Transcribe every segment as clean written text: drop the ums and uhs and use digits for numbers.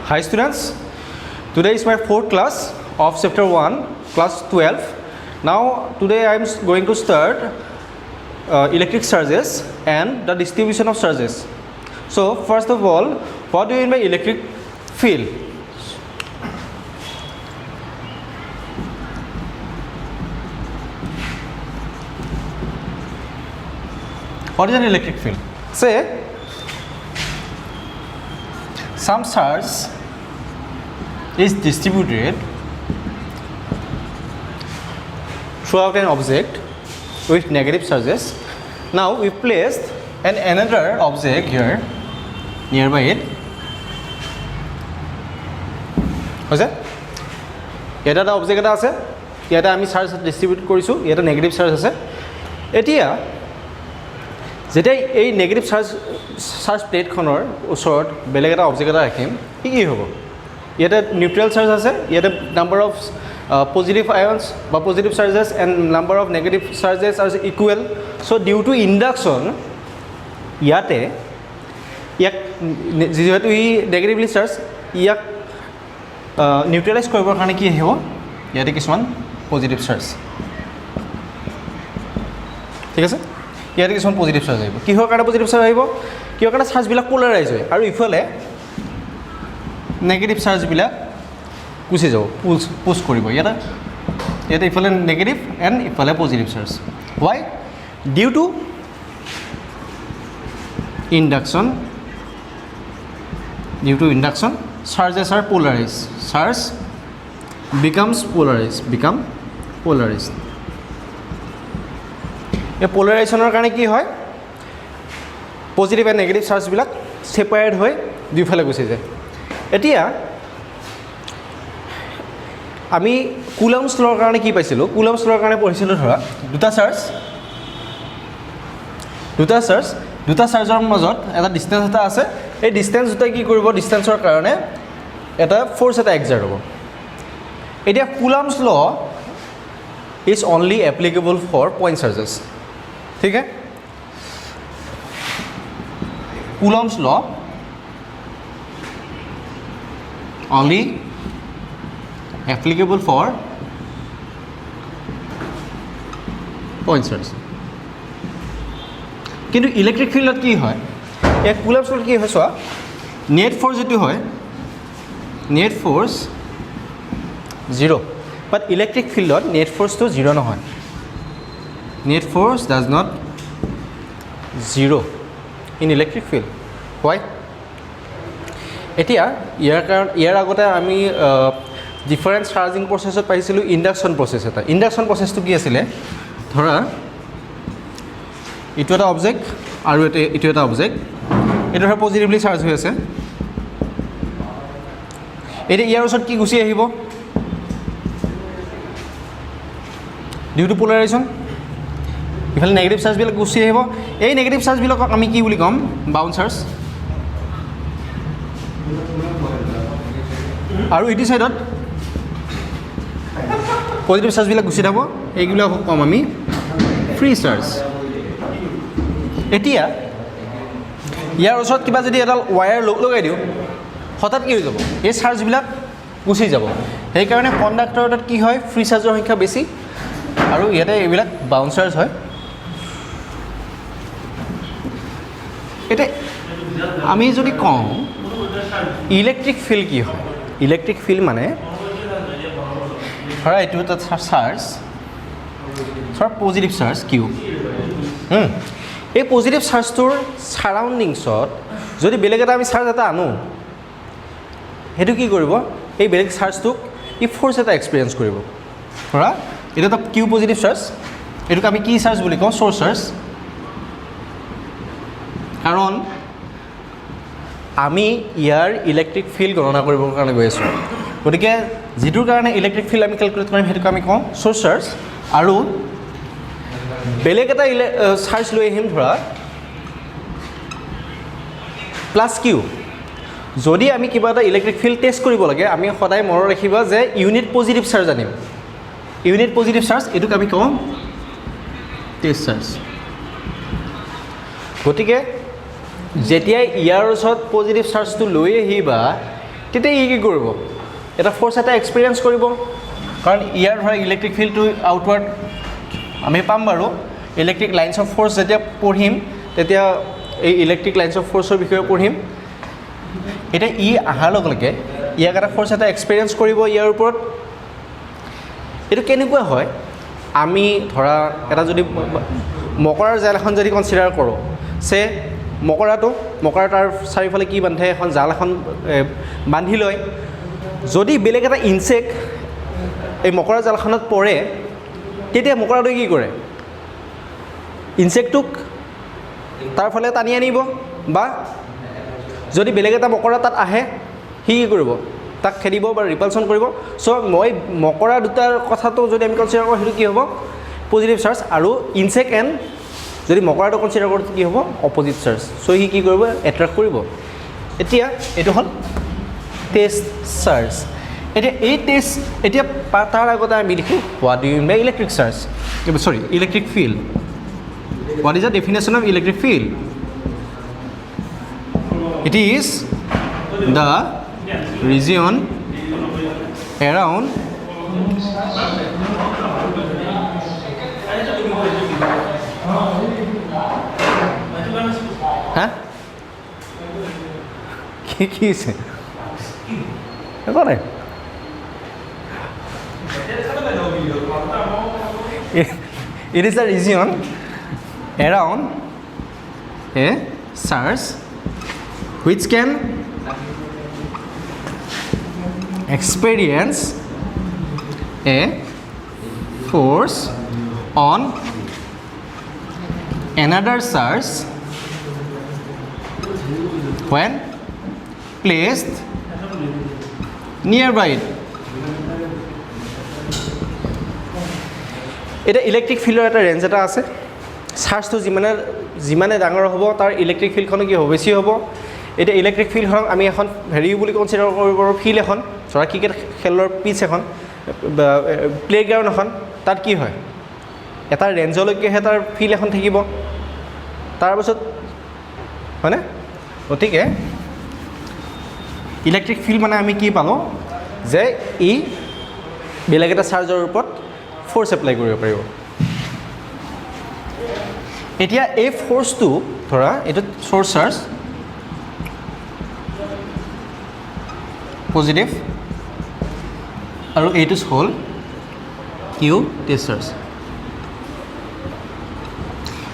Hi students, today is my fourth class of chapter 1, class 12. Now today I am going to start electric charges and the distribution of charges. So first of all, what do you mean by electric field? What is an electric field? Say some charge is distributed throughout an object with negative charges. Now we placed another object here nearby it. হৈছে এটা object এটা আছে ইয়াতে আমি charge distribute কৰিছো ইয়াতে negative charge আছে এতিয়া যেতিয়া এই নেগেটিভ চাৰ্জ প্লেটখনৰ ওচৰত বেলেগ এটা অবজেক্ট এটা ৰাখিম কি হ'ব ইয়াতে নিউট্ৰেল চাৰ্জ আছে ইয়াতে নাম্বাৰ অফ positive ions বা positive charges and number of negative charges are equal. So due to induction ইয়াতে ইয়াক যেহেতু ই নেগেটিভলি চার্জ ইয়াক নিউট্ৰেলাইজ কৰিবৰ কাৰণে কি হ'ব ইয়াতে কিছুমান পজিটিভ চাৰ্জ ঠিক আছে ইয়াতে কিছুমান পজিটিভ চাৰ্জ আহিব কিহৰ কাৰণে পজিটিভ চাৰ্জ আহিব কিহৰ কাৰণে চাৰ্জবিলাক পোলাৰাইজ হয় আৰু ইফালে নেগেটিভ চাৰ্জবিলাক গুচি যাব পুশ কৰিব ইয়াতে ইফালে নেগেটিভ এণ্ড ইফালে positive charge why due to induction charges are polarized charge become polarized এই পোলাৰাইজেশ্যনৰ কাৰণে কি হয় পজিটিভ এণ্ড নেগেটিভ চাৰ্জবিলাক সেপাৰেট হৈ দুইফালে গুচি যায় এতিয়া আমি কুলম্বছ লৰ কাৰণে কি পাইছিলোঁ কুলম্বছ লৰ কাৰণে পঢ়িছিলোঁ ধৰা দুটা চাৰ্জৰ মাজত এটা ডিষ্টেন্স এটা আছে এই ডিষ্টেন্স দুটাই কি কৰিব ডিষ্টেন্সৰ কাৰণে এটা ফ'ৰ্চ এটা এক্সাৰ্ট হ'ব এতিয়া Coulomb's law is only applicable for point charges ঠিক আছে কুলম্বছ ল only applicable for point charge কিন্তু ইলেক্ট্ৰিক ফিল্ডত কি হয় এক কুলম্বছ ল কি হয় চোৱা নেট ফ'ৰ্চ যেটো হয় নেট ফ'ৰ্চ 0 বাট ইলেক্ট্ৰিক ফিল্ডত নেট ফ'ৰ্চটো 0 নহয় net force does not 0 in electric field why এতিয়া ইয়াৰ আগতে আমি ডিফাৰেন্ট চাৰ্জিং প্ৰচেছত পাইছিলোঁ ইণ্ডাকশ্যন প্ৰচেছ এটা ইণ্ডাকশ্যন প্ৰচেছটো কি আছিলে ধৰা এইটো এটা অবজেক্ট আৰু এইটো এটা অবজেক্ট এইটো ধৰা পজিটিভলি চাৰ্জ হৈ আছে এতিয়া ইয়াৰ ওচৰত কি গুচি আহিব ডিউ টু পোলাৰাইজেশ্যন ইফালে নেগেটিভ চাৰ্জবিলাক গুচি আহিব এই নেগেটিভ চাৰ্জবিলাকক আমি কি বুলি ক'ম বাউন্ড চাৰ্জ আৰু ইটো সাইডত পজিটিভ চাৰ্জবিলাক গুচি যাব এইগুলোক কম আমি ফ্ৰী চাৰ্জ এতিয়া ইয়াৰ ওচৰত কিবা যদি এডাল ওয়্যাৰ লগাই দিওঁ হঠাৎ কি হৈ যাব এই চাৰ্জবিলাক গুচি যাব সেইকাৰণে কণ্ডাক্টৰত কি হয় ফ্ৰী চাৰ্জৰ সংখ্যা বেছি আৰু ইয়াতে এইবিলাক বাউন্ড চাৰ্জ হয় এতিয়া আমি যদি কওঁ ইলেক্ট্ৰিক ফিল্ড কি হয় ইলেক্ট্ৰিক ফিল্ড মানে ধৰা এইটো এটা চাৰ্জ ধৰা পজিটিভ চাৰ্জ কিউ এই পজিটিভ চাৰ্জটোৰ ছাৰাউণ্ডিংছত যদি বেলেগ এটা আমি চাৰ্জ এটা আনো সেইটো কি কৰিব এই বেলেগ চাৰ্জটোক ই ফ'ৰ্চ এটা এক্সপিৰিয়েঞ্চ কৰিব ধৰা এইটো এটা কিউ পজিটিভ চাৰ্জ এইটোক আমি কি চাৰ্জ বুলি কওঁ চ'ৰ্চ চাৰ্জ কাৰণ আমি ইয়াৰ ইলেক্ট্ৰিক ফিল্ড গণনা কৰিবৰ কাৰণে গৈ আছোঁ গতিকে যিটোৰ কাৰণে ইলেক্ট্ৰিক ফিল্ড আমি কেলকুলেট কৰিম সেইটোক আমি কওঁ চ'ৰ্চ চাৰ্জ আৰু বেলেগ এটা চাৰ্জ লৈ আহিম ধৰা প্লাছ কিউ যদি আমি কিবা এটা ইলেক্ট্ৰিক ফিল্ড টেষ্ট কৰিব লাগে আমি সদায় মনত ৰাখিবা যে ইউনিট পজিটিভ চাৰ্জ আনিম ইউনিট পজিটিভ চাৰ্জ এইটোক আমি কওঁ টেষ্ট চাৰ্জ গতিকে যেতিয়াই ইয়াৰ ওচৰত পজিটিভ চাৰ্জটো লৈ আহিবা তেতিয়া ই কি কৰিব এটা ফ'ৰ্চ এটা এক্সপিৰিয়েঞ্চ কৰিব কাৰণ ইয়াৰ ধৰা ইলেক্ট্ৰিক ফিল্ডটো আউটৱাৰ্ড আমি পাম বাৰু ইলেক্ট্ৰিক লাইন্স অফ ফ'ৰ্চ যেতিয়া পঢ়িম তেতিয়া এই ইলেক্ট্ৰিক লাইন্স অফ ফ'ৰ্চৰ বিষয়ে পঢ়িম এতিয়া ই অহাৰ লগে লগে ইয়াক এটা ফ'ৰ্চ এটা এক্সপিৰিয়েঞ্চ কৰিব ইয়াৰ ওপৰত এইটো কেনেকুৱা হয় আমি ধৰা এটা যদি মকৰাৰ জাল এখন যদি কনচিডাৰ কৰোঁ সে মকৰা তাৰ চাৰিওফালে কি বান্ধে এখন জাল এখন বান্ধি লয় যদি বেলেগ এটা ইনচেক্ট এই মকৰা জালখনত পৰে তেতিয়া মকৰাটোৱে কি কৰে ইনচেক্টটোক তাৰ ফালে টানি আনিব বা যদি বেলেগ এটা মকৰা তাত আহে সি কি কৰিব তাক খেদিব বা ৰিপালশ্যন কৰিব চ' মই মকৰা দুটাৰ কথাটো যদি আমি কনচিডাৰ কৰোঁ সেইটো কি হ'ব পজিটিভ চাৰ্জ আৰু ইনচেক্ট এণ্ড যদি মকৰাটো কনচিডাৰ কৰোঁ কি হ'ব অপজিট চাৰ্জ চ' সি কি কৰিব এট্ৰেক্ট কৰিব এতিয়া এইটো হ'ল টেষ্ট চাৰ্জ এতিয়া এই টেষ্ট এতিয়া তাৰ আগতে আমি লিখোঁ what do you mean by electric charge sorry electric field what is the definition of electric field it is the region around huh কি আছে একো নাই it is a region around a source which can experience a force on another source when placed nearby it. এটা electric ফিল্ডৰ এটা range এটা আছে চাৰ্জটো যিমানে ডাঙৰ হ'ব তাৰ ইলেক্ট্ৰিক ফিল্ডখনো কি হ'ব বেছি হ'ব এতিয়া ইলেক্ট্ৰিক ফিল্ডখনক আমি এখন হেৰি বুলি কনচিডাৰ কৰিব পাৰোঁ ফিল্ড এখন ধৰা ক্ৰিকেট খেলৰ পিচ এখন প্লে'গ্ৰাউণ্ড এখন তাত কি হয় এটা ৰেঞ্জলৈকেহে তাৰ ফিল্ড এখন থাকিব তাৰপাছত হয়নে গতিকে ইলেক্ট্ৰিক ফিল্ড মানে আমি কি পালোঁ যে ই বেলেগ এটা চাৰ্জৰ ওপৰত ফ'ৰ্চ এপ্লাই কৰিব পাৰিব এতিয়া এই ফ'ৰ্চটো ধৰা এইটো চ'ৰ্চ চাৰ্জ পজিটিভ আৰু এইটো হ'ল কিউ টেষ্ট চাৰ্জ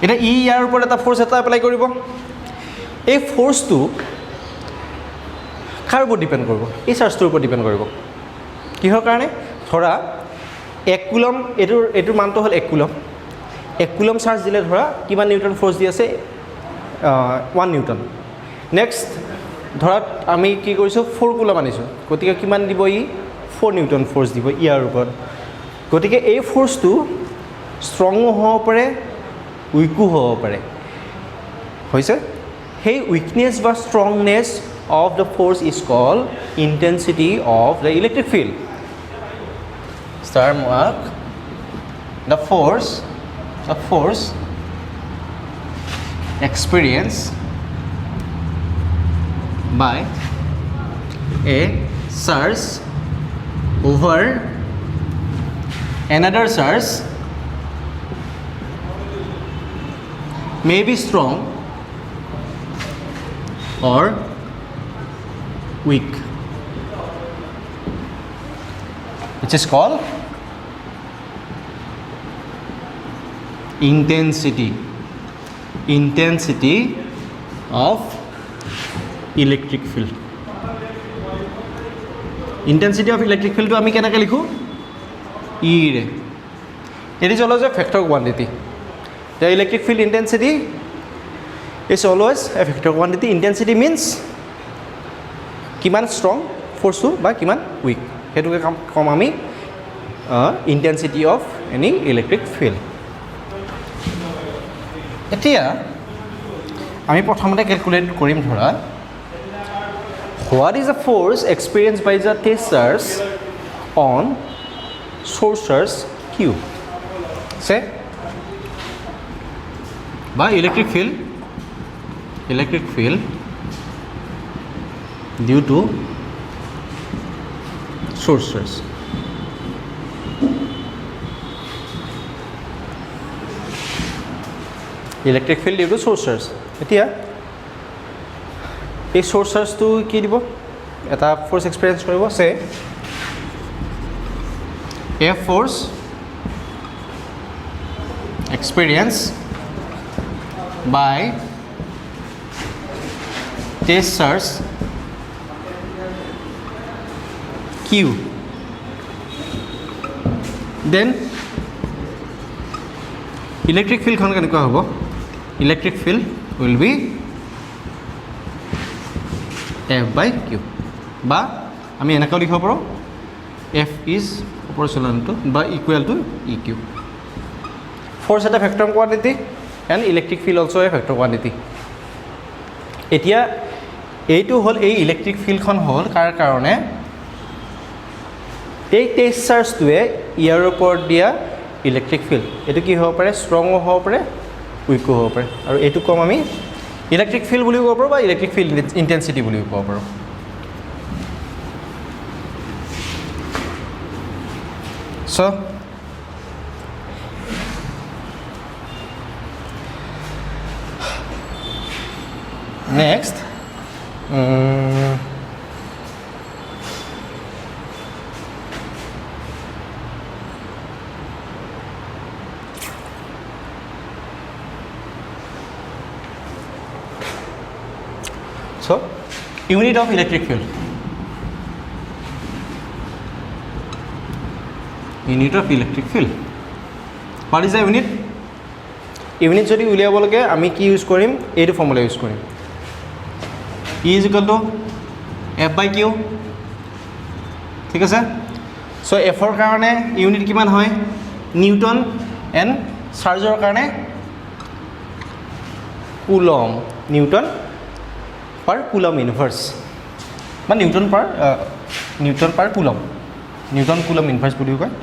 এতিয়া ইয়াৰ ওপৰত এটা ফ'ৰ্চ এটা এপ্লাই কৰিব এই ফ'ৰ্চটো কাৰ ওপৰত ডিপেণ্ড কৰিব এই চাৰ্জটোৰ ওপৰত ডিপেণ্ড কৰিব কিহৰ কাৰণে ধৰা 1 কুলম এইটোৰ মানটো হ'ল 1 কুলম চাৰ্জ দিলে ধৰা কিমান নিউটন ফ'ৰ্চ দি আছে 1 নিউটন নেক্সট ধৰা আমি কি কৰিছোঁ 4 কুলম আনিছোঁ গতিকে কিমান দিব ই 4 নিউটন ফ'ৰ্চ দিব ইয়াৰ ওপৰত গতিকে এই ফ'ৰ্চটো ষ্ট্ৰঙো হ'ব পাৰে উইকো হ'ব পাৰে হৈছে সেই উইকনেছ বা strongness of the force is called intensity of the electric field star mark the force experienced by a surge over another surge may be strong or weak, which is called intensity of electric field. Intensity of electric field to আমি কেনেকৈ লিখো E ৰে it is always a factor quantity. The electric field intensity is always a factor quantity. Intensity means কিমান strong force to বা কিমান weak হেতুকে কম আমি intensity of any electric field. এতিয়া আমি প্ৰথমতে ক্যালকুলেট কৰিম ধৰা what is the force experienced by the test surge on source surge Q say by electric field due to source charge. Electric field due to source charge. এতিয়া এই source charge to কি দিব এটা force experience কৰিব say a force experience by test charge Q. Then electric field খন কেনেকুৱা হ'ব electric field will be F by Q বা আমি এনেকৈ লিখিব পাৰোঁ F is proportional to বা equal to EQ. Force is a vector quantity and electric field also a vector quantity. এতিয়া এইটো হ'ল এই ইলেক্ট্ৰিক ফিল্ডখন হ'ল কাৰ কাৰণে এই টেষ্ট চাৰ্জটোৱে ইয়াৰ ওপৰত দিয়া ইলেক্ট্ৰিক ফিল্ড এইটো কি হ'ব পাৰে ষ্ট্ৰঙো হ'ব পাৰে উইকো হ'ব পাৰে আৰু এইটো কম আমি ইলেক্ট্ৰিক ফিল্ড বুলি ক'ব পাৰোঁ বা ইলেক্ট্ৰিক ফিল্ড ইণ্টেনচিটি বুলি ক'ব পাৰোঁ চ' next so unit of electric field unit of electric field what is the unit unit যদি উলিয়াব লাগে আমি কি ইউজ কৰিম এইটো ফৰ্মুলা ইউজ কৰিম E is equal to F by Q ঠিক আছে সো F ৰ কাৰণে ইউনিট কিমান হয় নিউটন এণ্ড চাৰ্জৰ কাৰণে coulomb newton per coulomb inverse বা newton per coulomb newton coulomb inverse বুলি কয়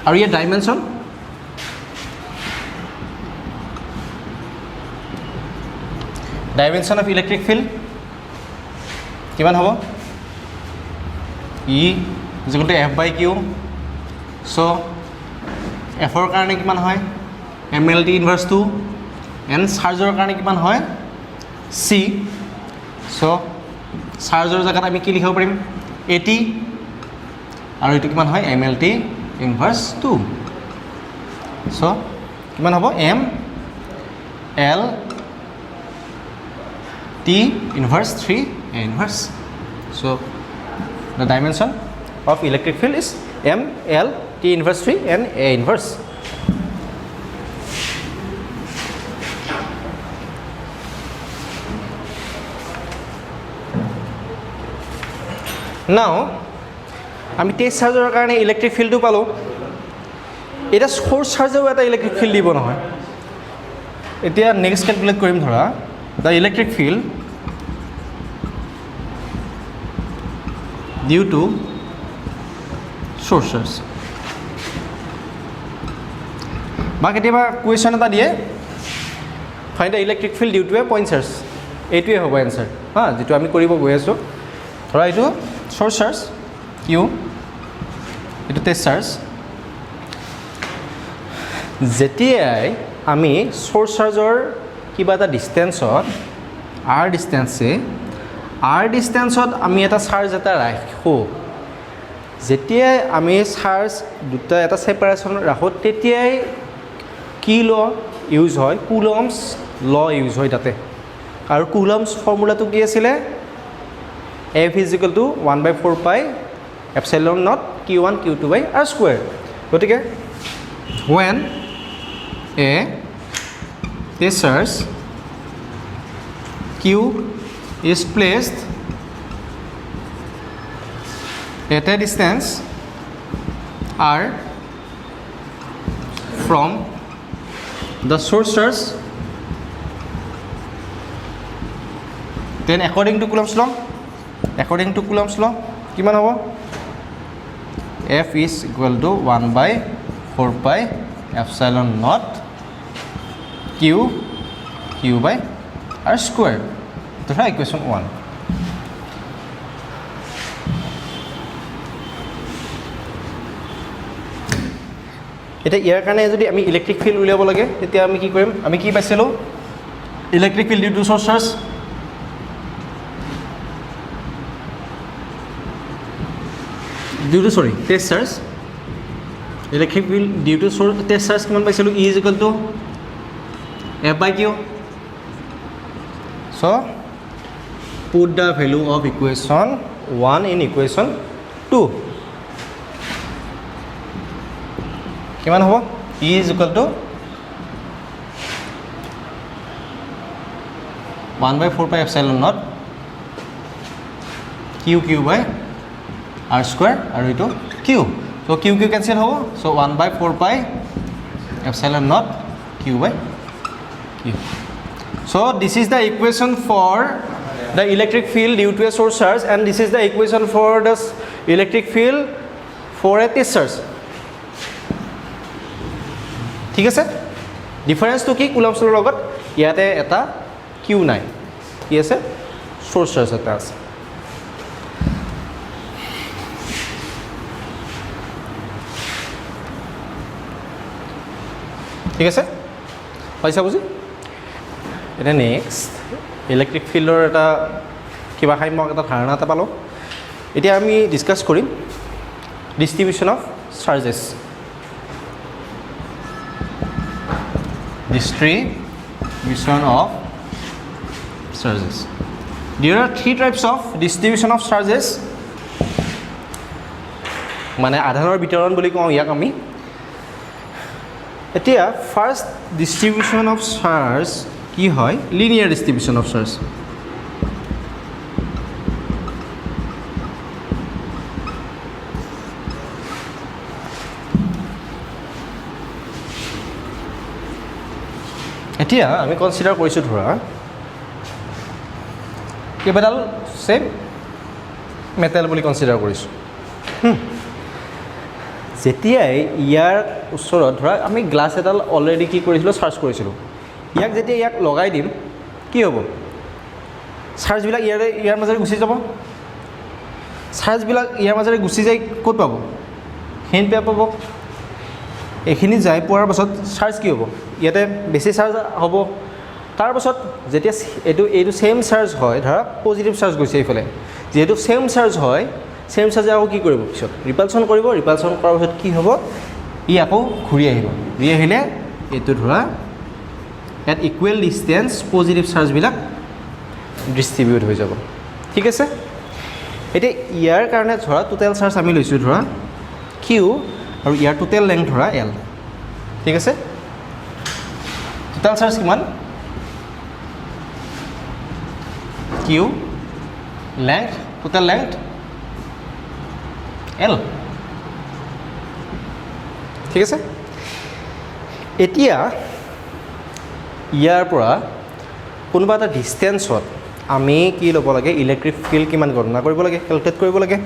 আৰু ইয়াৰ dimension dimension of electric field কিমান হ'ব E is equal to F by Q so F ৰ কাৰণে কিমান হয় MLT ইনভাৰ্স 2 এণ্ড চাৰ্জৰ কাৰণে কিমান হয় C so চাৰ্জৰ জেগাত আমি কি লিখিব পাৰিম AT আৰু এইটো কিমান হয় MLT ইনভাৰ্স 2 so কিমান হ'ব M L T inverse 3 A inverse so the dimension of electric field is M L T inverse 3 and A inverse now আমি টেষ্ট চাৰ্জৰ কাৰণে ইলেক্ট্ৰিক ফিল্ডটো পালোঁ এটা সোৰ্স চাৰ্জেও এটা ইলেক্ট্ৰিক ফিল্ড দিব নহয় এতিয়া নেক্সট ক্যালকুলেট কৰিম ধৰা the electric field due to sources বা কেতিয়াবা কুৱেশ্যন এটা দিয়ে find the electric field due to a point source এইটোৱে হ'ব এনসাৰ হা যেটো আমি কৰিব গৈ আছো ধৰা এইটো source charge q এইটো টেষ্ট চাৰ্জ যেতিয়াই আমি source চাৰ্জৰ কিবা এটা ডিস্টেন্সত r ডিস্টেন্সত আমি এটা চাৰ্জ এটা ৰাখো যেতিয়াই আমি চাৰ্জ দুটা এটা সেপাৰেশন ৰাখো তেতিয়াই কি ল ইউজ হয় কুলম্বস ল ইউজ হয় তাতে আৰু কুলম্বস ফৰ্মুলাটো কি আছিল F is equal to 1 by 4 pi epsilon naught q1 q2 by r square গতিকে when a charge Q is placed at a distance R from the source charge then according to Coulomb's law কিমান হ'ব F is equal to 1 by 4 pi epsilon naught q by r square to try equation 1 এতিয়া ইয়াৰ কাৰণে যদি আমি electric field উলিয়াব লাগে তেতিয়া আমি কি কৰিম আমি কি পাইছিলোঁ electric field due to source charge test charge electric field due to test charge কিমান পাইছিলোঁ E = F/Q so put the value of equation 1 in equation 2 কিমান হ'ব E = 1/4πε0 Q/r² আৰু এইটো Q so Q cancel হ'ব so 1/4πε0 Q/Q so this is the equation for the electric field due to a source charge and this is the equation for the electric field for a test charge ঠিক আছে ডিফাৰেন্সটো কি কুলম্বছৰ লগত ইয়াতে এটা Q নাই কি আছে source charge এটা আছে ঠিক আছে পাইছা বুজি এটা নেক্সট ইলেক্ট্ৰিক ফিল্ডৰ এটা কিবা সাম্যক এটা ধাৰণা এটা পালোঁ এতিয়া আমি ডিছকাছ কৰিম distribution of charges distribution of charges there are three types of distribution of charges মানে আধানৰ বিতৰণ বুলি কওঁ ইয়াক আমি এতিয়া ফাৰ্স্ট ডিস্ট্ৰিবিউশন অফ চাৰ্জ কি হয় লিনিয়াৰ ডিস্ট্ৰিবিউশন অফ চাৰ্জ এতিয়া আমি কনসিডাৰ কৰিছো ধৰা কেইবাডাল সেম মেটেল বুলি কনসিডাৰ কৰিছো যেতিয়াই ইয়াৰ ওচৰত ধৰা আমি গ্লাছ এডাল অলৰেডি কি কৰিছিলো চাৰ্জ কৰিছিলো ইয়াক যেতিয়া ইয়াক লগাই দিম কি হ'ব চাৰ্জ বিলাক ইয়াৰ মাজেৰে গুচি যাব চাৰ্জ বিলাক ইয়াৰ মাজেৰে গুচি যাই ক'ত পাব হেন পে পাব এখিনি যাই পোৱাৰ পাছত চাৰ্জ কি হ'ব ইয়াতে বেছি চাৰ্জ হ'ব তাৰ পাছত যেতিয়া এইটো সেম চাৰ্জ হয় ধৰা পজিটিভ চাৰ্জ গৈছে এইফালে যেহেতু সেম চাৰ্জ হয় সেম চাৰ্জে আকৌ কি কৰিব পিছত ৰিপালচন কৰিব ৰিপালচন কৰাৰ পাছত কি হ'ব ই আকৌ ঘূৰি আহিব ঘূৰি আহিলে এইটো ধৰা এট ইকুৱেল ডিষ্টেন্স পজিটিভ চাৰ্জবিলাক ডিষ্ট্ৰিবিউট হৈ যাব ঠিক আছে এতিয়া ইয়াৰ কাৰণে ধৰা টোটেল চাৰ্জ আমি লৈছোঁ ধৰা Q আৰু ইয়াৰ টোটেল লেংথ ধৰা L ঠিক আছে টোটেল চাৰ্জ কিমান Q length total length L ঠিক আছে এতিয়া ইয়াৰ পৰা কোনোবা এটা ডিষ্টেন্সত আমি কি ল'ব লাগে ইলেক্ট্ৰিক ফিল্ড কিমান গণনা কৰিব লাগে ক্যালকুলেট কৰিব লাগে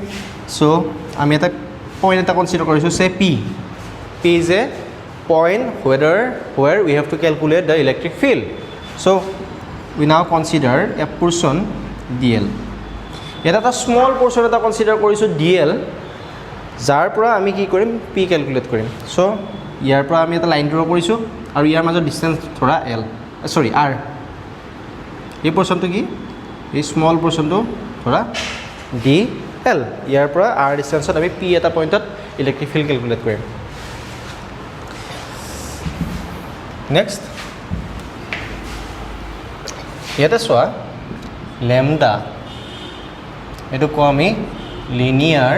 সো আমি এটা পইণ্ট এটা কনসিডাৰ কৰিছো সে P is a point where we have to calculate the electric field so we now consider a portion dl এটা স্মল portion এটা কনসিডাৰ কৰিছো dl যাৰ পৰা আমি কি কৰিম P ক্যালকুলেট কৰিম সো ইয়াৰ পৰা আমি এটা লাইন ড্ৰ কৰিছো আৰু ইয়াৰ মাজৰ ডিসটেন্স ধৰা L সৰি R এই পোৰশনটো কি এই স্মল পোৰশনটো ধৰা DL ইয়াৰ পৰা R ডিসটেন্সত আমি P এটা পইণ্টত ইলেক্ট্ৰিক ফিল্ড ক্যালকুলেট কৰিম নেক্সট ইয়াতে চোৱা ল্যামডা এটো কো আমি লিনিয়াৰ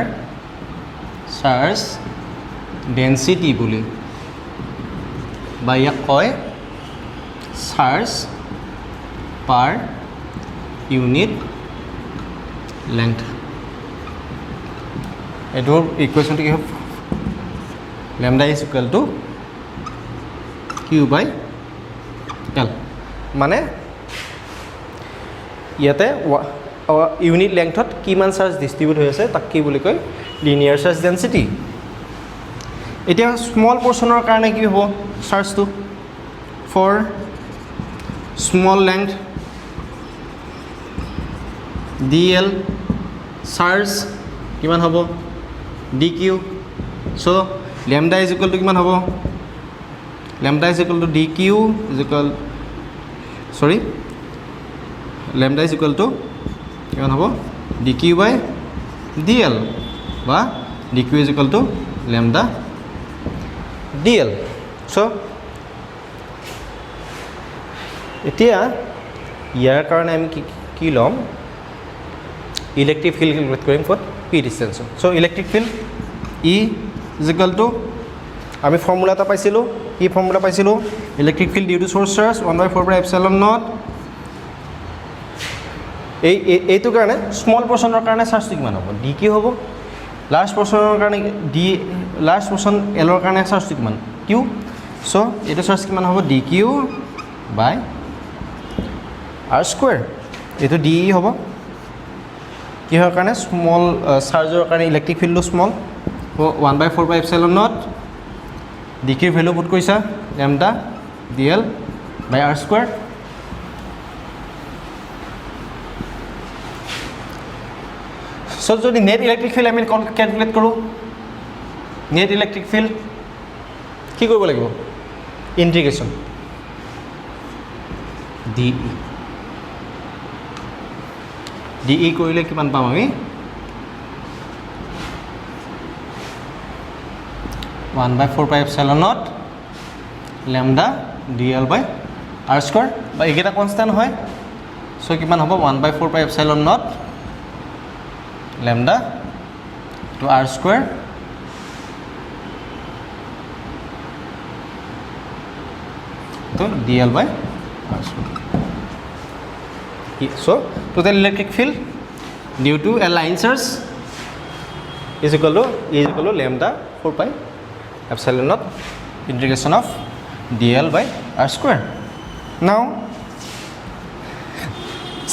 চাৰ্জ ডেন্সিটি বুলি বা ইয়াক কয় চাৰ্জ পাৰ ইউনিট লেংথ এটোৰ ইকুৱেশ্যনটো কি হ'ব lambda is equal two Q/L মানে ইয়াতে ইউনিট লেংথত কিমান চাৰ্জ ডিস্ট্ৰিবিউট হৈ আছে তাক কি বুলি কয় লিনিয়াৰ চাৰ্জ ডেন্সিটি এতিয়া স্মল পোৰশনৰ কাৰণে কি হ'ব চাৰ্জটো for small length DL charge কিমান হ'ব DQ so lambda is equal to কিমান হ'ব lambda is equal to dq is equal lambda is equal to কিমান হ'ব dq by dl বা dq is equal to lambda dl so এতিয়া ইয়াৰ কাৰণে আমি কি ল'ম ইলেক্ট্ৰিক ফিল্ড ক্যালকুলেট কৰিম for p distance so electric field E is equal to আমি ফৰ্মুলা এটা পাইছিলোঁ কি ফৰ্মুলা পাইছিলোঁ electric field due to source charge 1/4/ε0 এইটো কাৰণে স্মল পোৰ্চনৰ কাৰণে চাৰ্জটো কিমান হ'ব d কি হ'ব লাৰ্জ পোৰ্চনৰ কাৰণে d লাৰ্জ পোৰ্চন l ৰ কাৰণে চাৰ্জটো কিমান q সো এইটো চাৰ্জ কিমান হ'ব dq বাই r স্কয়াৰ এইটো de হ'ব কিহৰ কাৰণে স্মল চাৰ্জৰ কাৰণে ইলেক্ট্ৰিক ফিল্ডটো স্মল 1/4/ε0 dq ৰ ভ্যালু পুট কৰিছা lambda dl বাই r স্কয়াৰ সো যদি নেট ইলেক্ট্ৰিক ফিল্ড আমি ক্যালকুলেট কৰো নেট ইলেক্ট্ৰিক ফিল্ড কি কৰিব লাগিব ইন্টিগ্ৰেশন de কৰিলে কিমান পাম আমি 1/4/ε0 lambda dl by r square বা এইকেইটা কনস্ট্যান্ট হয় সো কিমান হ'ব 1/4/ε0 lambda to r square to dl by r square so total electric field due to a line charge is equal to lambda 4/ε0 integration of dl by r square now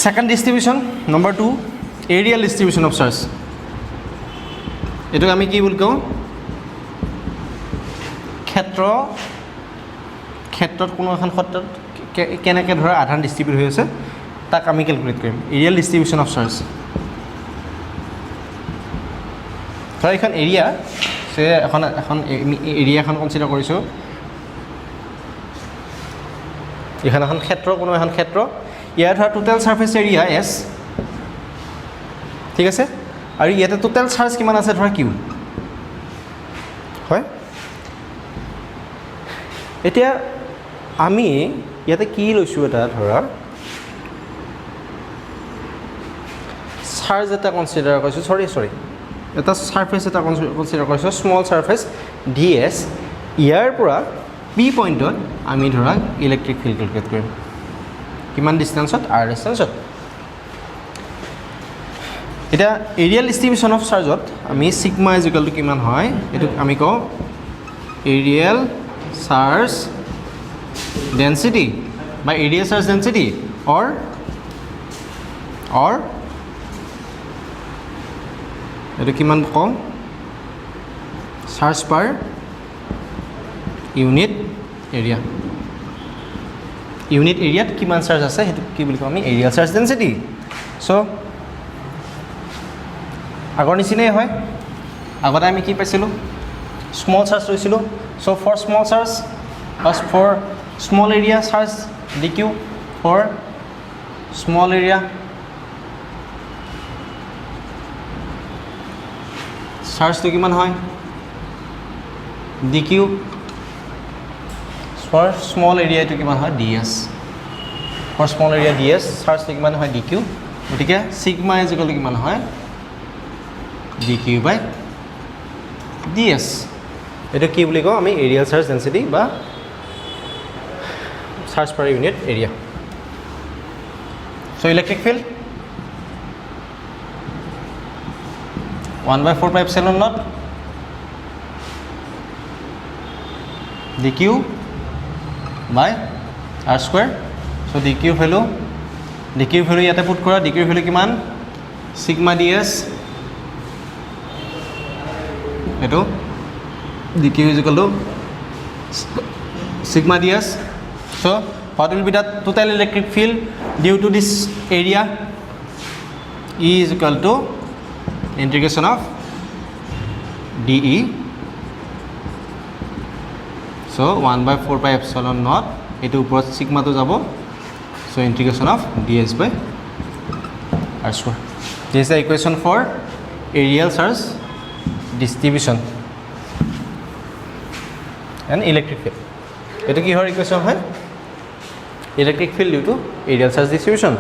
second distribution number 2 areal distribution of charge এটো আমি কি বল কও ক্ষেত্ৰত কোনো এখন ক্ষেত্ৰত কেনেকৈ ধৰা আধান ডিস্ট্ৰিবিউট হৈ আছে তাক আমি ক্যালকুলেট কৰিম এৰিয়াল ডিস্ট্ৰিবিউশন অফ চাৰ্জ ধৰা এখন এৰিয়া সে এখন এৰিয়া এখন কনসিডাৰ কৰিছো এখন ক্ষেত্ৰ কোনো এখন ক্ষেত্ৰ ইয়াৰ ধৰা টোটাল সাৰফেস এৰিয়া s ঠিক আছে আৰু ইয়াতে টোটাল চাৰ্জ কিমান আছে ধৰা q হয় এতিয়া আমি ইয়াতে কি লৈছো এটা ধৰা চাৰ্জ এটা কনসিডাৰ কৰিছো সৰি এটা সাৰফেস এটা কনসিডাৰ কৰিছো স্মল সাৰফেস ds ইয়াৰ পৰা p পইণ্টত আমি ধৰা ইলেক্ট্ৰিক ফিল্ড ক্যালকুলেট কৰিম কিমান ডিসটেন্সত r ডিসটেন্সত এটা এৰিয়াল ডিস্ট্ৰিবিউশন অফ চাৰ্জত আমি সিগমা ইজ ইকুৱেল টু কিমান হয় এটো আমি কও এৰিয়াল চাৰ্জ ডেন্সিটি বা এৰিয়া চাৰ্জ ডেন্সিটি or এটো কিমান কম চাৰ্জ পাৰ ইউনিট এৰিয়াত কিমান চাৰ্জ আছে হেতু কি বুলি কম আমি এৰিয়াল চাৰ্জ ডেন্সিটি সো আগৰ নিচিনাই হয় আগতে আমি কি পাইছিলো স্মল চাৰ্জ লৈছিলো so for small charge as for small area charge dq for small area charge to কিমান হয় dq for small area to কিমান হয় ds for small area ds charge to কিমান হয় dq গতিকে sigma is equal to কিমান হয় dq by ds এটা কি বুলি কও আমি এৰিয়াল চাৰ্জ ডেন্সিটি বা charge per unit area so electric field 1/4/ε0 dq by r square so dq value ইয়াতে পুট কৰা dq ভ্যালু কিমান sigma ds এটো dq is equal to sigma ds so what will be the total electric field due to this area E is equal to integration of dE So 1/4 pi epsilon naught এইটো ওপৰত সিগমাটো যাব so integration of ds by r square. This is the equation for aerial charge distribution and electric field. এইটো কি হয় equation হয় electric field due to aerial charge distribution.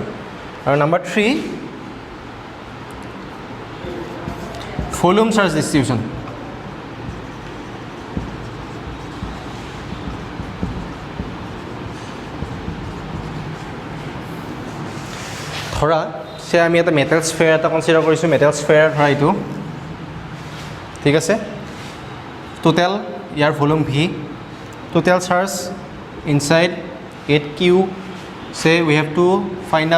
আৰু number 3 volume charge distribution. ধৰা সে আমি এটা মেটেল স্ফেয়াৰ এটা কনসিডাৰ কৰিছোঁ মেটেল স্ফেয়াৰ ধৰা এইটো ঠিক আছে total year volume v total charge inside 8q say we have to find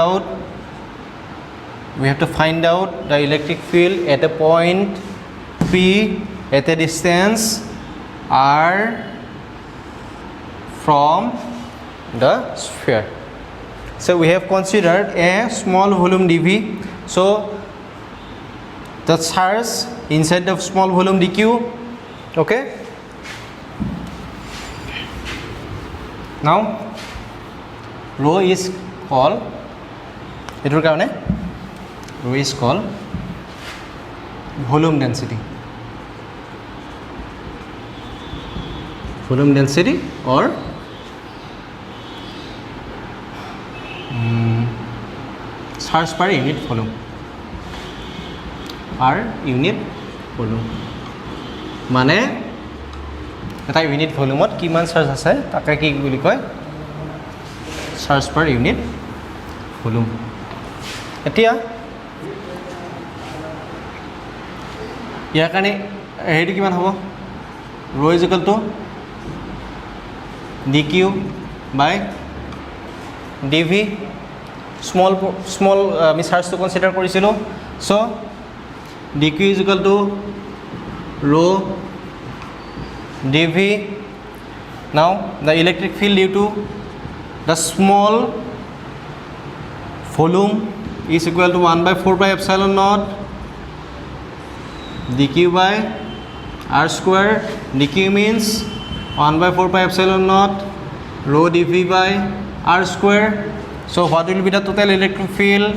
out the electric field at a point p at a distance r from the sphere. So we have considered a small volume dv, so the charge inside the small volume dq, okay. Now rho is called etor karone rho is called volume density or charge per unit volume মানে এটা unit ভলিউমত কিমান charge আছে তাকে কি বুলি কয় charge per unit volume এতিয়া ইয়াৰ কাৰণে হেৰিটো কিমান হ'ব rho is equal to dq by dv small আমি চাৰ্জটো কনসিডাৰ কৰিছিলোঁ so dq is equal to rho dv. Now the electric field due to the small volume is equal to 1/4 pi epsilon naught dq by r square. dq means 1/4 pi epsilon naught rho dv by r square. So what will be the total electric field?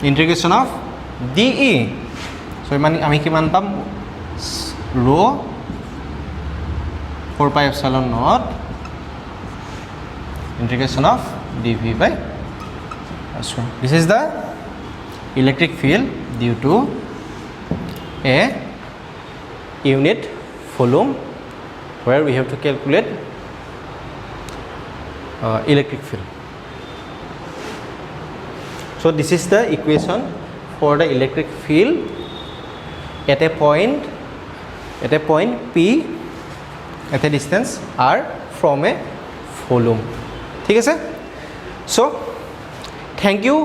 Integration of dE. So আমি কিমান পাম rho 4 pi epsilon naught integration of dv by r square. This is the electric field due to a unit volume where we have to calculate electric field. So this is the equation for the electric field at a point p at a distance r from a volume. ঠিক আছে? So thank you